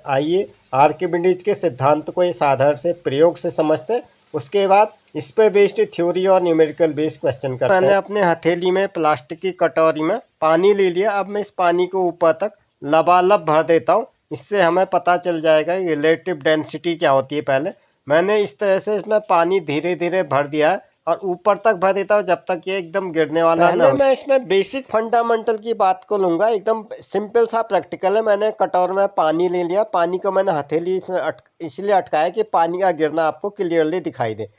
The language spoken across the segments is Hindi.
आइए आर्किमिडीज के सिद्धांत को इस आधार से प्रयोग से समझते हैं। उसके बाद इस पे बेस्ड थ्योरी और न्यूमेरिकल बेस्ड क्वेश्चन करते हैं। मैंने अपने हथेली में प्लास्टिक की कटोरी में पानी ले लिया। अब मैं इस पानी को ऊपर तक लबालब भर देता हूँ। इससे हमें पता चल जाएगा रिलेटिव डेंसिटी क्या होती है। पहले मैंने इस तरह से इसमें पानी धीरे धीरे भर दिया है और ऊपर तक भर देता हूँ जब तक ये एकदम गिरने वाला है। मैं इसमें बेसिक फंडामेंटल की बात को लूँगा। एकदम सिंपल सा प्रैक्टिकल है। मैंने कटोरे में पानी ले लिया। पानी को मैंने हथेली में इसलिए अटकाया कि पानी का गिरना आपको क्लियरली दिखाई दे।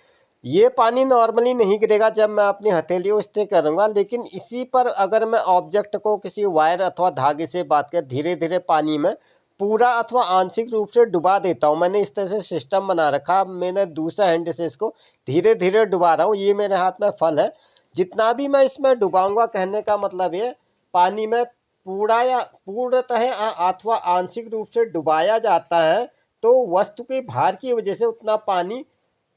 ये पानी नॉर्मली नहीं गिरेगा जब मैं अपनी हथेली को स्टे करूँगा, लेकिन इसी पर अगर मैं ऑब्जेक्ट को किसी वायर अथवा धागे से बात कर धीरे धीरे पानी में पूरा अथवा आंशिक रूप से डुबा देता हूँ। मैंने इस तरह से सिस्टम बना रखा। मैंने दूसरा हैंड से इसको धीरे धीरे डुबा रहा हूँ। ये मेरे हाथ में फल है। जितना भी मैं इसमें डुबाऊंगा, कहने का मतलब ये पानी में पूरा या पूर्णतः अथवा आंशिक रूप से डुबाया जाता है तो वस्तु के भार की वजह से उतना पानी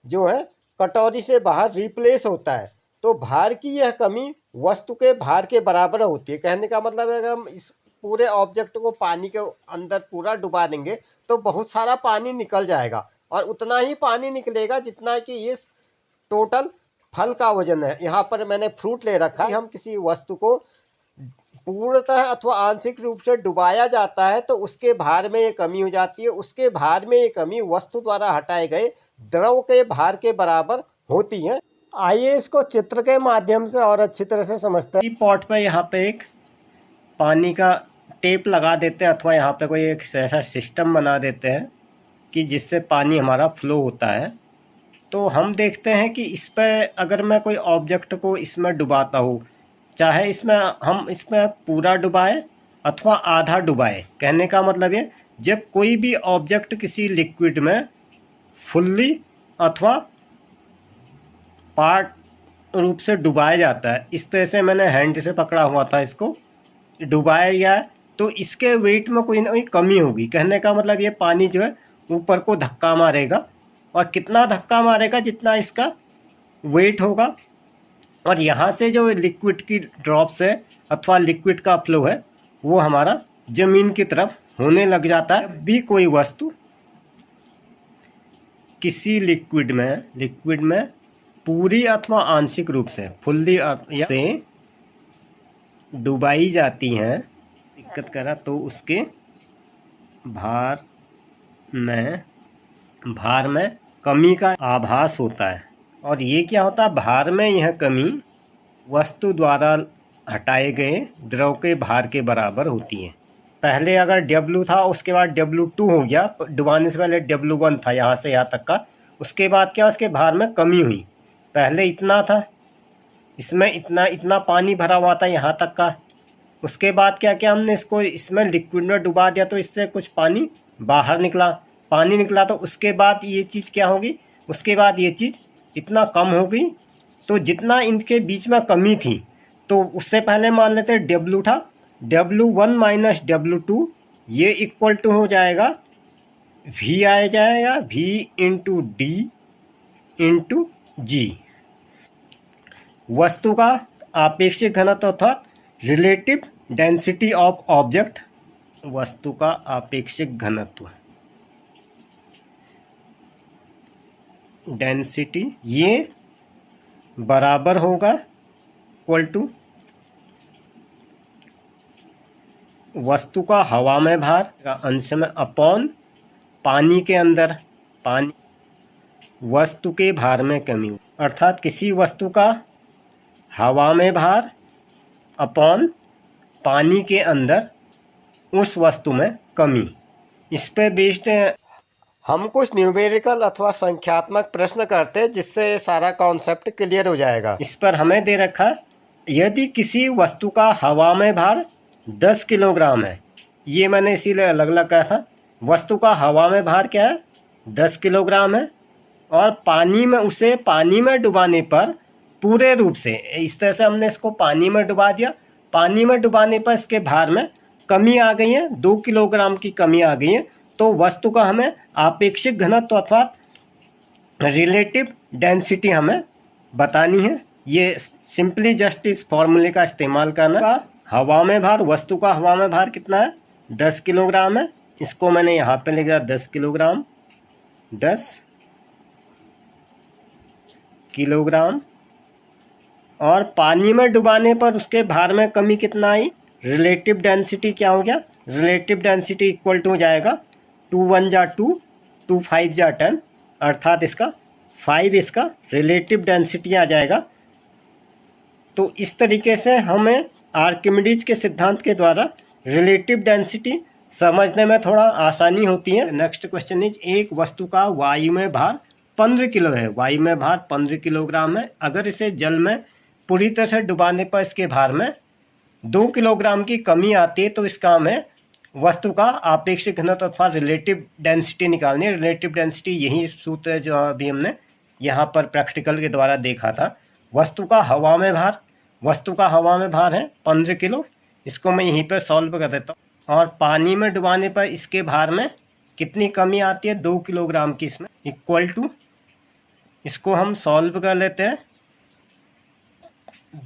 जो है कटोरी से बाहर रिप्लेस होता है। तो भार की यह कमी वस्तु के भार के बराबर होती है। कहने का मतलब है अगर हम इस पूरे ऑब्जेक्ट को पानी के अंदर पूरा डुबा देंगे तो बहुत सारा पानी निकल जाएगा और उतना ही पानी निकलेगा जितना कि ये टोटल फल का वजन है। यहाँ पर मैंने फ्रूट ले रखा है। हम किसी वस्तु को पूर्णतः अथवा आंशिक रूप से डुबाया जाता है तो उसके भार में ये कमी हो जाती है। उसके भार में ये कमी वस्तु द्वारा हटाए गए द्रव के भार के बराबर होती है। आइए इसको चित्र के माध्यम से और अच्छी तरह से समझते हैं। पॉट पे यहाँ पे एक पानी का टेप लगा देते हैं अथवा यहाँ पे कोई एक ऐसा सिस्टम बना देते हैं कि जिससे पानी हमारा फ्लो होता है। तो हम देखते हैं कि इस पर अगर मैं कोई ऑब्जेक्ट को इसमें डुबाता हूँ, चाहे इसमें पूरा डुबाएं अथवा आधा डुबाएं, कहने का मतलब ये जब कोई भी ऑब्जेक्ट किसी लिक्विड में फुल्ली अथवा पार्ट रूप से डुबाया जाता है, इस तरह से मैंने हैंड से पकड़ा हुआ था, इसको डुबाया गया तो इसके वेट में कोई ना कोई कमी होगी। कहने का मतलब ये पानी जो है ऊपर को धक्का मारेगा और कितना धक्का मारेगा जितना इसका वेट होगा। और यहाँ से जो लिक्विड की ड्रॉप्स है अथवा लिक्विड का फ्लो है वो हमारा ज़मीन की तरफ होने लग जाता है। जब भी कोई वस्तु किसी लिक्विड में पूरी अथवा आंशिक रूप से फुल्ली से डुबाई जाती हैं, दिक्कत करा तो उसके भार में कमी का आभास होता है। और ये क्या होता है, भार में यह कमी वस्तु द्वारा हटाए गए द्रव के भार के बराबर होती है। पहले अगर W था उसके बाद W2 हो गया, डुबाने से पहले W1 था यहाँ से यहाँ तक का। उसके बाद क्या, उसके भार में कमी हुई। पहले इतना था, इसमें इतना पानी भरा हुआ था यहाँ तक का। उसके बाद क्या किया हमने, इसमें लिक्विड में डुबा दिया तो इससे कुछ पानी बाहर निकला तो उसके बाद ये चीज़ क्या होगी, उसके बाद ये चीज़ इतना कम हो गई। तो जितना इनके बीच में कमी थी तो उससे पहले मान लेते हैं W था, W1 माइनस W2 ये इक्वल टू हो जाएगा V आ जाएगा V into D into G। वस्तु का आपेक्षिक घनत्व अर्थात रिलेटिव डेंसिटी ऑफ ऑब्जेक्ट, वस्तु का आपेक्षिक घनत्व डेंसिटी ये बराबर होगा इक्वल टू वस्तु का हवा में भार का अंश में अपॉन पानी के अंदर वस्तु के भार में कमी। अर्थात किसी वस्तु का हवा में भार अपॉन पानी के अंदर उस वस्तु में कमी। इस पे बेस्ड हम कुछ न्यूमेरिकल अथवा संख्यात्मक प्रश्न करते हैं जिससे सारा कॉन्सेप्ट क्लियर हो जाएगा। इस पर हमें दे रखा है, यदि किसी वस्तु का हवा में भार 10 किलोग्राम है, ये मैंने इसीलिए अलग अलग कहा था। वस्तु का हवा में भार क्या है, 10 किलोग्राम है और पानी में डुबाने पर पूरे रूप से इस तरह से हमने इसको पानी में डुबा दिया। पानी में डुबाने पर इसके भार में कमी आ गई है, 2 किलोग्राम की कमी आ गई है। तो वस्तु का हमें आपेक्षिक घनत्व अथवा रिलेटिव डेंसिटी हमें बतानी है। ये सिंपली जस्ट इस फॉर्मूले का इस्तेमाल करना। हवा में भार, वस्तु का हवा में भार कितना है, 10 किलोग्राम है इसको मैंने यहाँ पे लिख दिया 10 किलोग्राम, 10 किलोग्राम। और पानी में डुबाने पर उसके भार में कमी कितना आई? रिलेटिव डेंसिटी क्या हो गया? रिलेटिव डेंसिटी इक्वल टू हो जाएगा 2 1 जा 2, 2 5 जा 10, अर्थात इसका 5 इसका रिलेटिव डेंसिटी आ जाएगा। तो इस तरीके से हमें आर्किमिडीज के सिद्धांत के द्वारा रिलेटिव डेंसिटी समझने में थोड़ा आसानी होती है। नेक्स्ट क्वेश्चन इज, एक वस्तु का वायु में भार 15 किलो है, वायु में भार 15 किलोग्राम है। अगर इसे जल में पूरी तरह से डुबाने पर इसके भार में 2 किलोग्राम की कमी आती है, तो इसका हमें वस्तु का आपेक्षिक घनत्व अथवा रिलेटिव डेंसिटी निकालनी है। रिलेटिव डेंसिटी यही सूत्र है जो अभी हमने यहाँ पर प्रैक्टिकल के द्वारा देखा था। वस्तु का हवा में भार, वस्तु का हवा में भार है 15 किलो, इसको मैं यहीं पर सॉल्व कर देता हूँ। और पानी में डुबाने पर इसके भार में कितनी कमी आती है? 2 किलोग्राम की, इसमें इक्वल टू, इसको हम सॉल्व कर लेते हैं।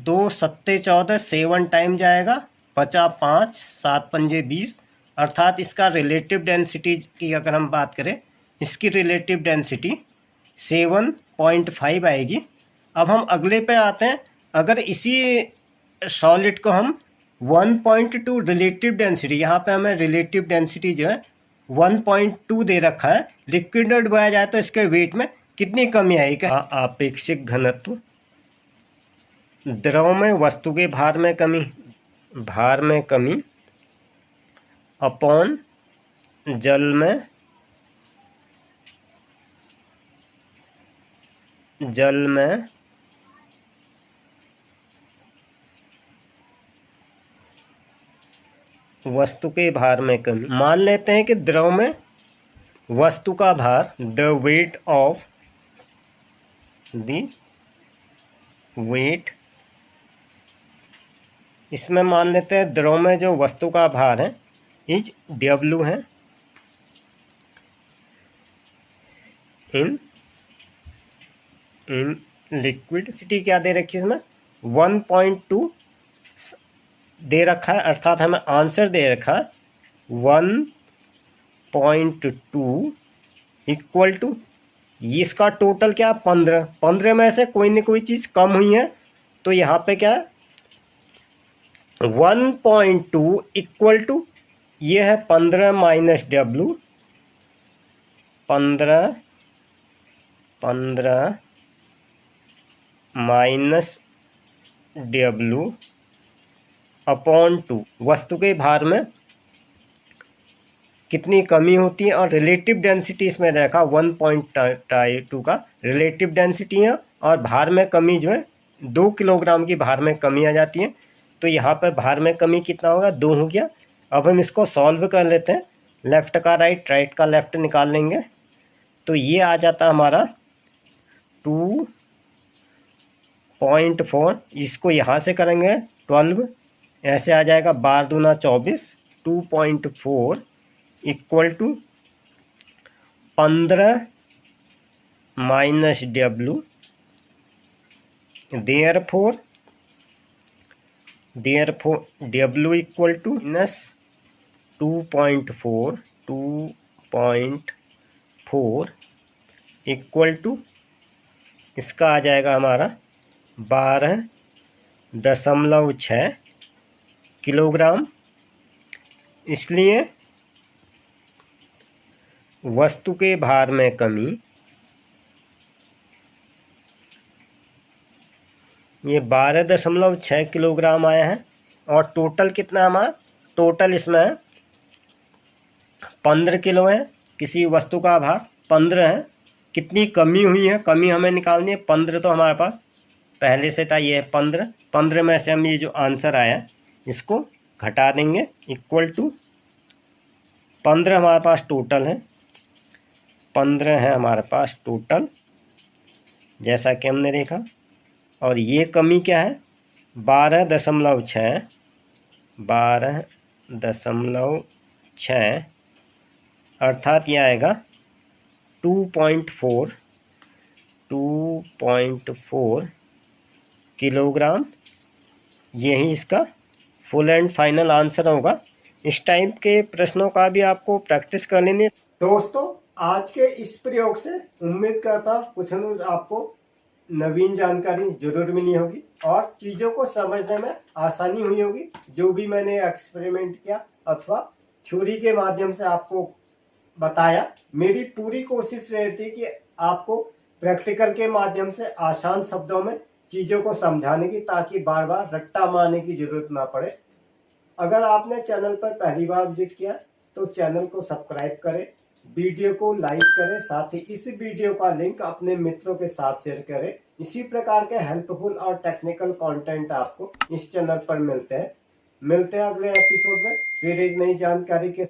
2 सत्ते 14, 7 टाइम जाएगा, 50 5, 7 पंजे 20, अर्थात इसका रिलेटिव डेंसिटी की अगर हम बात करें, इसकी रिलेटिव डेंसिटी 7.5 आएगी। अब हम अगले पे आते हैं। अगर इसी सॉलिड को हम 1.2 रिलेटिव डेंसिटी, यहाँ पे हमें रिलेटिव डेंसिटी जो है 1.2 दे रखा है, लिक्विड में डुबाया जाए तो इसके वेट में कितनी कमी आएगी? आपेक्षिक घनत्व, द्रव में वस्तु के भार में कमी अपॉन जल में वस्तु के भार में कमी। मान लेते हैं कि द्रव में वस्तु का भार, the weight of the weight, इसमें मान लेते हैं द्रव में जो वस्तु का भार है इज W है, इन लिक्विड डेंसिटी क्या दे रखी है इसमें? 1.2 दे रखा है, अर्थात हमें आंसर दे रखा है 1.2 इक्वल टू, ये इसका टोटल क्या? 15 में से कोई न कोई चीज़ कम हुई है, तो यहाँ पे क्या है 1.2 इक्वल टू, ये है 15 minus W, 15 minus W upon 2। वस्तु के भार में कितनी कमी होती है, और रिलेटिव डेंसिटी इसमें देखा 1.2 का रिलेटिव डेंसिटी है, और भार में कमी जो है 2 किलोग्राम की भार में कमी आ जाती है। तो यहाँ पर भार में कमी कितना होगा? 2 हो गया। अब हम इसको सॉल्व कर लेते हैं, लेफ़्ट का राइट, राइट का लेफ़्ट निकाल लेंगे, तो ये आ जाता हमारा 2.4, इसको यहाँ से करेंगे 12, ऐसे आ जाएगा 12 दूना 24, 2.4 equal to 15 minus W, therefore W equal to minus 2.4 equal to, इसका आ जाएगा हमारा 12.6 किलोग्राम। इसलिए वस्तु के भार में कमी, ये 12.6 किलोग्राम आया है, और टोटल कितना हमारा? टोटल इसमें है 15 किलो है, किसी वस्तु का भार 15 है। कितनी कमी हुई है, कमी हमें निकालनी है। 15 तो हमारे पास पहले से था, ये है 15 में से हम ये जो आंसर आया इसको घटा देंगे, इक्वल टू 15 हमारे पास टोटल है, 15 है हमारे पास टोटल, जैसा कि हमने देखा। और ये कमी क्या है? 12.6, अर्थात ये आएगा 2.4 किलोग्राम। यही इसका फुल एंड फाइनल आंसर होगा। इस टाइप के प्रश्नों का भी आपको प्रैक्टिस कर लेनी है। दोस्तों, आज के इस प्रयोग से उम्मीद करता हूँ कुछ न आपको नवीन जानकारी जरूर मिली होगी और चीजों को समझने में आसानी हुई होगी। जो भी मैंने एक्सपेरिमेंट किया अथवा थ्योरी के माध्यम से आपको बताया, मेरी पूरी कोशिश रहती कि आपको प्रैक्टिकल के माध्यम से आसान शब्दों में चीजों को समझाने की, ताकि बार बार रट्टा मारने की जरूरत ना पड़े। अगर आपने चैनल पर पहली बार विजिट किया तो चैनल को सब्सक्राइब करें, वीडियो को लाइक करें, साथ ही इस वीडियो का लिंक अपने मित्रों के साथ शेयर करें। इसी प्रकार के हेल्पफुल और टेक्निकल कंटेंट आपको इस चैनल पर मिलते हैं। अगले एपिसोड में फिर एक नई जानकारी के